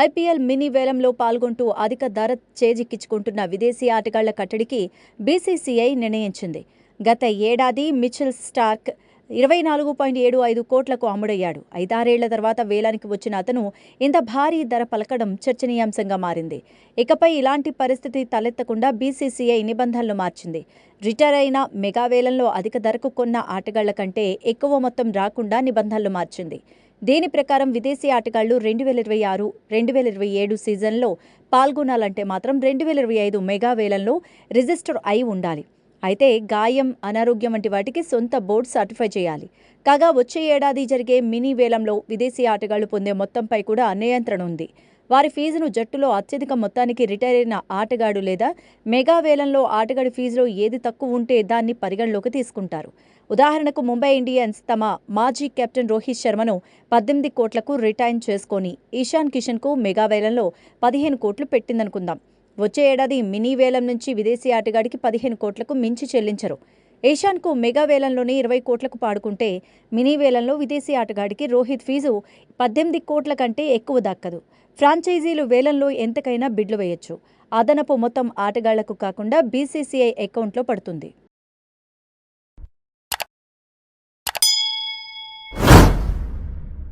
IPL mini వేలంలో పాల్గొంటూ అధిక ధర చేజిక్కించుకుంటున్న విదేశీ ఆటగాళ్ల కట్టడికి బీసీసీఐ నిర్ణయించింది. గత ఏడాది మిచెల్ స్టార్క్ 24.75 కోట్లకు అమ్ముడయ్యాడు. 5-6 తర్వాత వేలానికి వచ్చిన అతను ఇంత భారీ ధర పలకడం చర్చనీయాంశంగా మారింది. ఇకపై ఇలాంటి పరిస్థితి తలెత్తకుండా బీసీసీఐ నిబంధనలు మార్చింది. రిటైర్ అయిన మెగా వేలంలో అధిక ధరకు కొన్న ఆటగాళ్ల కంటే ఎక్కువ మొత్తం రాకుండా నిబంధనలు మార్చింది. దీని ప్రకారం విదేశీ ఆటగాళ్లు 2026-2027 సీజన్లో పాల్గొనాలంటే మాత్రం 2025 మెగా వేలంలో రిజిస్టర్ అయి ఉండాలి. అయితే గాయం, అనారోగ్యం వంటి వాటికి సొంత బోర్డు సర్టిఫై చేయాలి. కాగా వచ్చే ఏడాది జరిగే మినీ వేలంలో విదేశీ ఆటగాళ్లు పొందే మొత్తంపై కూడా నియంత్రణ ఉంది. వారి ఫీజును జట్టులో అత్యధిక మొత్తానికి రిటైర్ అయిన ఆటగాడు లేదా మెగా వేలంలో ఆటగాడి ఫీజులో ఏది తక్కువ ఉంటే దాన్ని పరిగణలోకి తీసుకుంటారు. ఉదాహరణకు ముంబై ఇండియన్స్ తమ మాజీ కెప్టెన్ రోహిత్ శర్మను 18 కోట్లకు రిటైన్ చేసుకొని ఇషాన్ కిషన్కు మెగా వేలంలో 15 కోట్లు పెట్టిందనుకుందాం. వచ్చే ఏడాది మినీ వేలం నుంచి విదేశీ ఆటగాడికి 15 కోట్లకు మించి చెల్లించరు. ఇషాన్కు మెగా వేలంలోనే 20 కోట్లకు పాడుకుంటే మినీ వేలంలో విదేశీ ఆటగాడికి రోహిత్ ఫీజు 18 కోట్ల కంటే ఎక్కువ దక్కదు. ఫ్రాంచైజీలు వేలంలో ఎంతకైనా బిడ్లు వేయొచ్చు. అదనపు మొత్తం ఆటగాళ్లకు కాకుండా బీసీసీఐ అకౌంట్లో పడుతుంది.